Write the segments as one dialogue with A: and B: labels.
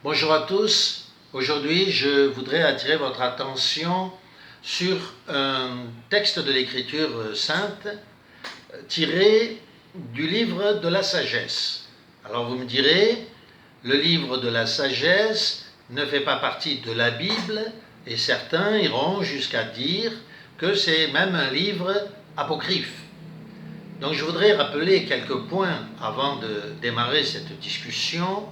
A: Bonjour à tous. Aujourd'hui, je voudrais attirer votre attention sur un texte de l'Écriture sainte tiré du livre de la sagesse. Alors vous me direz, le livre de la sagesse ne fait pas partie de la Bible et certains iront jusqu'à dire que c'est même un livre apocryphe. Donc je voudrais rappeler quelques points avant de démarrer cette discussion,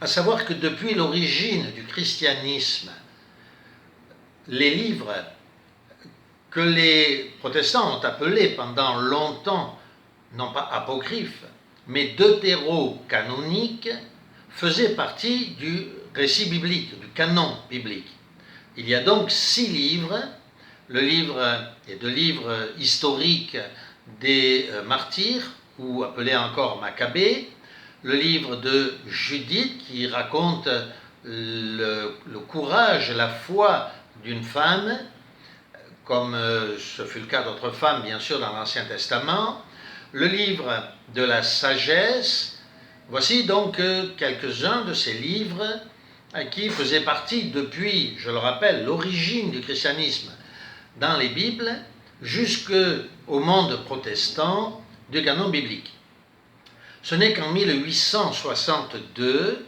A: à savoir que depuis l'origine du christianisme, les livres que les protestants ont appelés pendant longtemps, non pas apocryphes, mais deutéro-canoniques, faisaient partie du récit biblique, du canon biblique. Il y a donc 6 livres. Le livre est de livres historiques des martyrs, ou appelés encore Maccabées, le livre de Judith qui raconte le courage, la foi d'une femme, comme ce fut le cas d'autres femmes bien sûr dans l'Ancien Testament, le livre de la sagesse. Voici donc quelques-uns de ces livres qui faisaient partie depuis, je le rappelle, l'origine du christianisme dans les Bibles jusqu'au monde protestant du canon biblique. Ce n'est qu'en 1862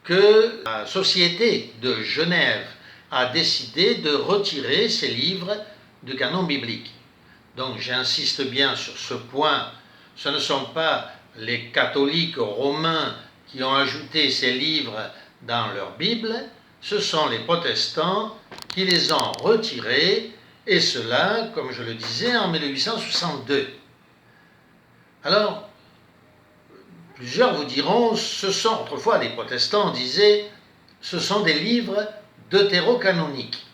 A: que la Société de Genève a décidé de retirer ces livres du canon biblique. Donc j'insiste bien sur ce point, ce ne sont pas les catholiques romains qui ont ajouté ces livres dans leur Bible, ce sont les protestants qui les ont retirés, et cela, comme je le disais, en 1862. Alors, plusieurs vous diront, autrefois les protestants disaient, ce sont des livres deutérocanoniques.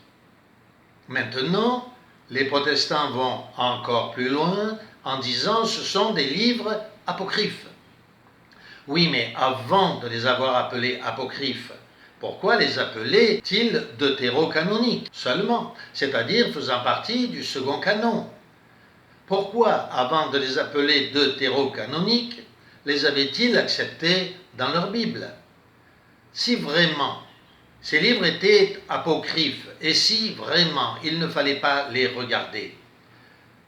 A: Maintenant, les protestants vont encore plus loin en disant, ce sont des livres apocryphes. Oui, mais avant de les avoir appelés apocryphes, pourquoi les appelaient-ils deutérocanoniques seulement, c'est-à-dire faisant partie du second canon? Pourquoi, avant de les appeler deutérocanoniques, les avaient-ils acceptés dans leur Bible? Si vraiment ces livres étaient apocryphes et si vraiment il ne fallait pas les regarder,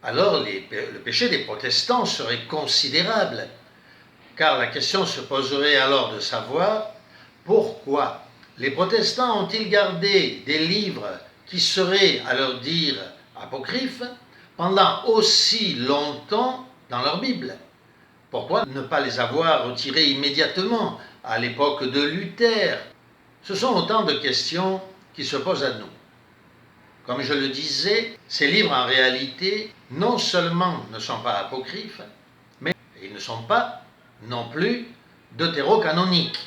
A: alors le péché des protestants serait considérable, car la question se poserait alors de savoir pourquoi les protestants ont-ils gardé des livres qui seraient, à leur dire, apocryphes pendant aussi longtemps dans leur Bible. Pourquoi ne pas les avoir retirés immédiatement à l'époque de Luther? Ce sont autant de questions qui se posent à nous. Comme je le disais, ces livres en réalité non seulement ne sont pas apocryphes, mais ils ne sont pas non plus deutérocanoniques.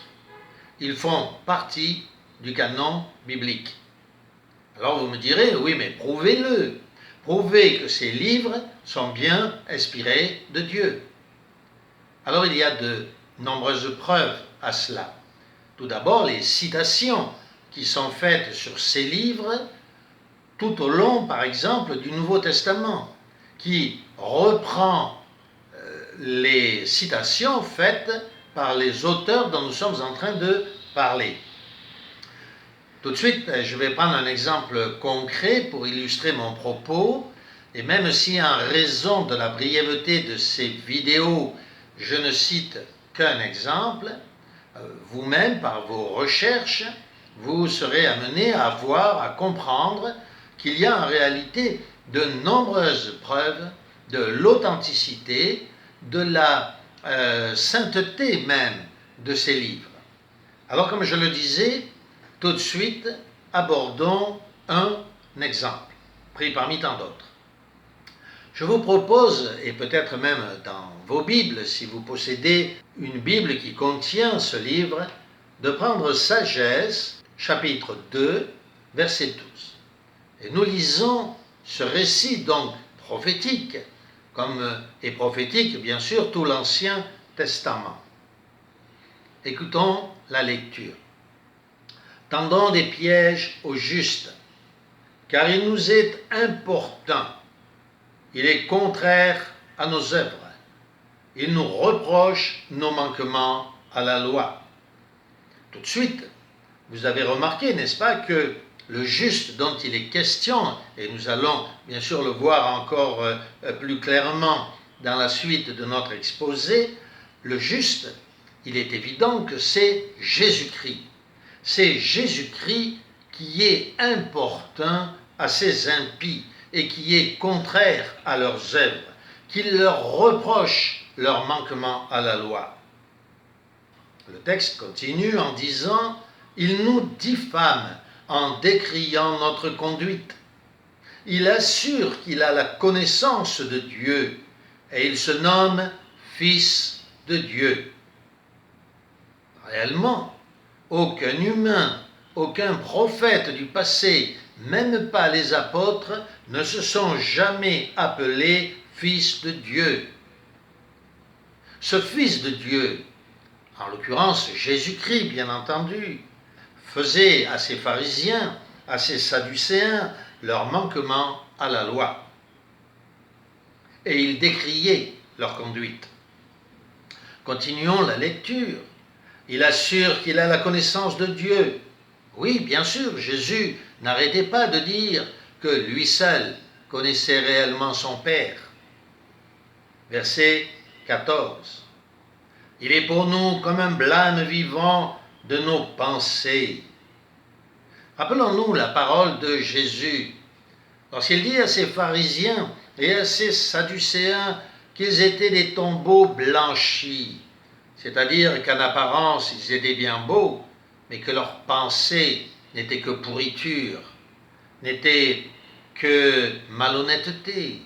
A: Ils font partie du canon biblique. Alors vous me direz, oui mais prouvez-le. Prouvez que ces livres sont bien inspirés de Dieu. Alors il y a de nombreuses preuves à cela. Tout d'abord, les citations qui sont faites sur ces livres tout au long, par exemple, du Nouveau Testament, qui reprend les citations faites par les auteurs dont nous sommes en train de parler. Tout de suite, je vais prendre un exemple concret pour illustrer mon propos, et même si en raison de la brièveté de ces vidéos, je ne cite qu'un exemple, vous-même, par vos recherches, vous serez amené à voir, à comprendre qu'il y a en réalité de nombreuses preuves de l'authenticité, de la sainteté même de ces livres. Alors, comme je le disais, tout de suite, abordons un exemple, pris parmi tant d'autres. Je vous propose, et peut-être même dans vos Bibles, si vous possédez une Bible qui contient ce livre, de prendre Sagesse, chapitre 2, verset 12. Et nous lisons ce récit donc prophétique, comme est prophétique bien sûr tout l'Ancien Testament. Écoutons la lecture. Tendons des pièges aux justes, car il nous est importun, il est contraire à nos œuvres, il nous reproche nos manquements à la loi. tout de suite, vous avez remarqué, n'est-ce pas, que le juste dont il est question, et nous allons bien sûr le voir encore plus clairement dans la suite de notre exposé, le juste, il est évident que c'est Jésus-Christ. C'est Jésus-Christ qui est importun à ces impies et qui est contraire à leurs œuvres, qui leur reproche leur manquement à la loi. Le texte continue en disant « Il nous diffame en décriant notre conduite. Il assure qu'il a la connaissance de Dieu et il se nomme Fils de Dieu. » Réellement, aucun humain, aucun prophète du passé, même pas les apôtres, ne se sont jamais appelés Fils de Dieu. Ce Fils de Dieu, en l'occurrence Jésus-Christ bien entendu, faisait à ces pharisiens, à ces sadducéens, leur manquement à la loi. Et il décriait leur conduite. Continuons la lecture. Il assure qu'il a la connaissance de Dieu. Oui, bien sûr, Jésus n'arrêtait pas de dire que lui seul connaissait réellement son Père. Verset 14. Il est pour nous comme un blâme vivant de nos pensées. Rappelons-nous la parole de Jésus. Lorsqu'il dit à ces pharisiens et à ces sadducéens qu'ils étaient des tombeaux blanchis, c'est-à-dire qu'en apparence ils étaient bien beaux, mais que leur pensée n'était que pourriture, n'était que malhonnêteté.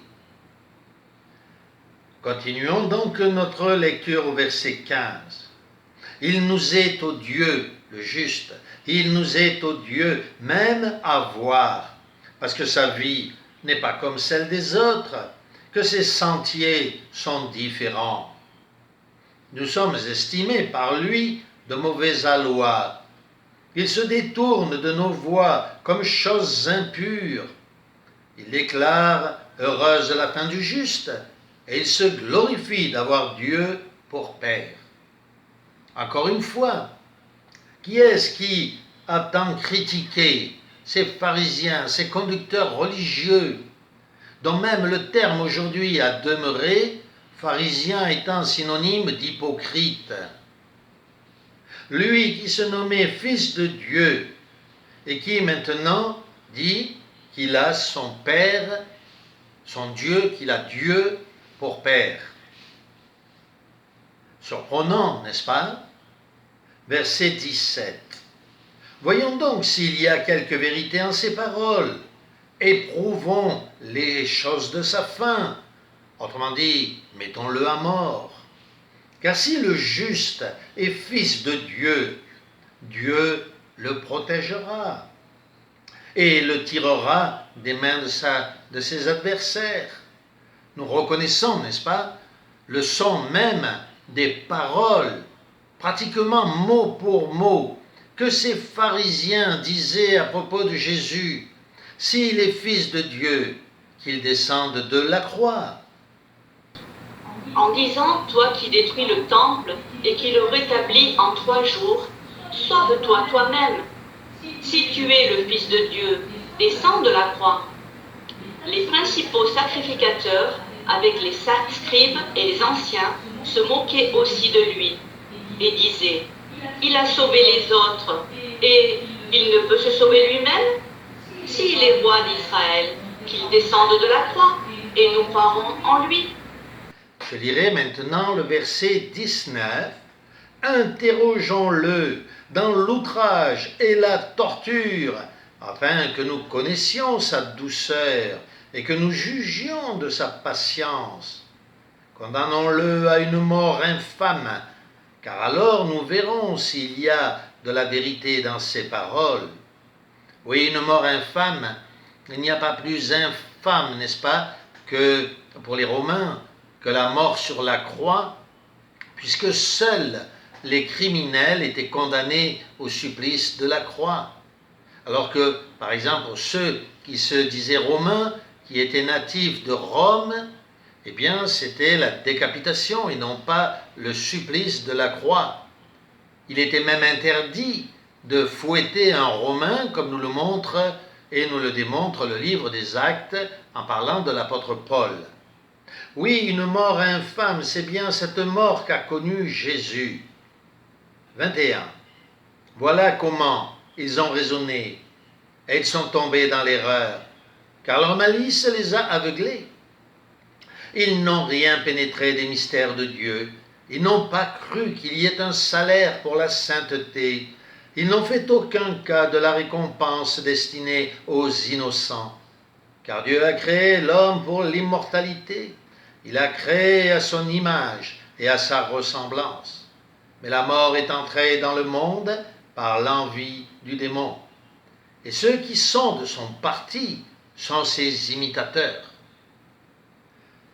A: Continuons donc notre lecture au verset 15. Il nous est odieux, le juste, il nous est odieux même à voir, parce que sa vie n'est pas comme celle des autres, que ses sentiers sont différents. Nous sommes estimés par lui de mauvais aloi. Il se détourne de nos voies comme choses impures. Il déclare heureuse la fin du juste, et il se glorifie d'avoir Dieu pour Père. Encore une fois, qui est-ce qui a tant critiqué ces pharisiens, ces conducteurs religieux, dont même le terme aujourd'hui a demeuré, pharisien étant synonyme d'hypocrite. Lui qui se nommait Fils de Dieu et qui maintenant dit qu'il a son Père, son Dieu, qu'il a Dieu pour Père. Surprenant, n'est-ce pas? Verset 17. Voyons donc s'il y a quelque vérité en ces paroles. Éprouvons les choses de sa fin. Autrement dit, mettons-le à mort. Car si le juste est fils de Dieu, Dieu le protégera et le tirera des mains de ses adversaires. Nous reconnaissons, n'est-ce pas, le son même des paroles, pratiquement mot pour mot, que ces pharisiens disaient à propos de Jésus, s'il est fils de Dieu, qu'il descende de la croix.
B: En disant, toi qui détruis le temple et qui le rétablis en 3 jours, sauve-toi toi-même. Si tu es le Fils de Dieu, descends de la croix. Les principaux sacrificateurs, avec les scribes et les anciens, se moquaient aussi de lui et disaient, il a sauvé les autres et il ne peut se sauver lui-même. S'il est roi d'Israël, qu'il descende de la croix et nous croirons en lui.
A: Je lirai maintenant le verset 19. Interrogeons-le dans l'outrage et la torture, afin que nous connaissions sa douceur et que nous jugions de sa patience. Condamnons-le à une mort infâme, car alors nous verrons s'il y a de la vérité dans ses paroles. Oui, une mort infâme, il n'y a pas plus infâme, n'est-ce pas, que pour les Romains, que la mort sur la croix, puisque seuls les criminels étaient condamnés au supplice de la croix. Alors que, par exemple, ceux qui se disaient romains, qui étaient natifs de Rome, eh bien, c'était la décapitation et non pas le supplice de la croix. Il était même interdit de fouetter un Romain, comme nous le montre et nous le démontre le livre des Actes en parlant de l'apôtre Paul. Oui, une mort infâme, c'est bien cette mort qu'a connue Jésus. 21. Voilà comment ils ont raisonné et ils sont tombés dans l'erreur, car leur malice les a aveuglés. Ils n'ont rien pénétré des mystères de Dieu. Ils n'ont pas cru qu'il y ait un salaire pour la sainteté. Ils n'ont fait aucun cas de la récompense destinée aux innocents. Car Dieu a créé l'homme pour l'immortalité. Il a créé à son image et à sa ressemblance. Mais la mort est entrée dans le monde par l'envie du démon. Et ceux qui sont de son parti sont ses imitateurs.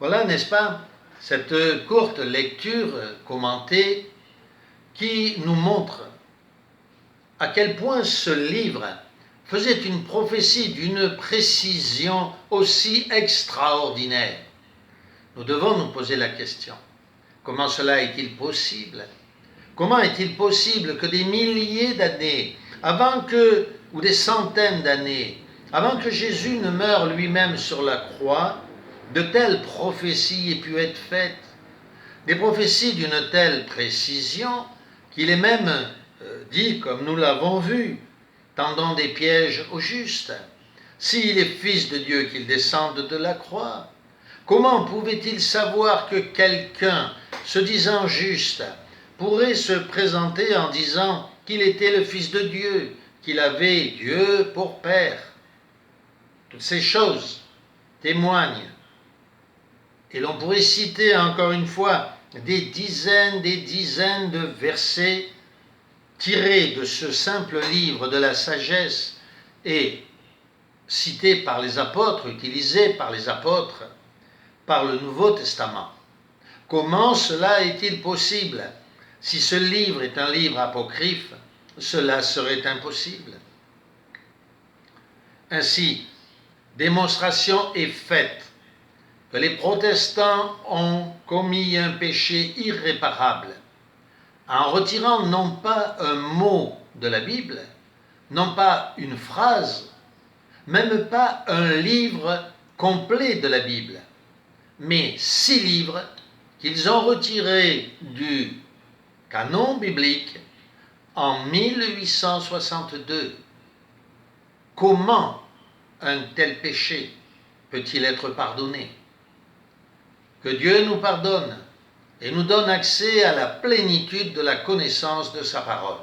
A: Voilà, n'est-ce pas, cette courte lecture commentée qui nous montre à quel point ce livre faisait une prophétie d'une précision aussi extraordinaire. Nous devons nous poser la question, comment cela est-il possible? Comment est-il possible que des milliers d'années, ou des centaines d'années, avant que Jésus ne meure lui-même sur la croix, de telles prophéties aient pu être faites? Des prophéties d'une telle précision qu'il est même dit, comme nous l'avons vu, tendant des pièges aux justes. S'il est fils de Dieu, qu'il descende de la croix. Comment pouvait-il savoir que quelqu'un, se disant juste, pourrait se présenter en disant qu'il était le Fils de Dieu, qu'il avait Dieu pour Père? Toutes ces choses témoignent. Et l'on pourrait citer encore une fois des dizaines de versets tirés de ce simple livre de la sagesse et cités par les apôtres, utilisés par les apôtres, par le Nouveau Testament. Comment cela est-il possible? Si ce livre est un livre apocryphe, cela serait impossible. Ainsi, démonstration est faite que les protestants ont commis un péché irréparable en retirant non pas un mot de la Bible, non pas une phrase, même pas un livre complet de la Bible, mais 6 livres qu'ils ont retirés du canon biblique en 1862. Comment un tel péché peut-il être pardonné? Que Dieu nous pardonne et nous donne accès à la plénitude de la connaissance de sa parole.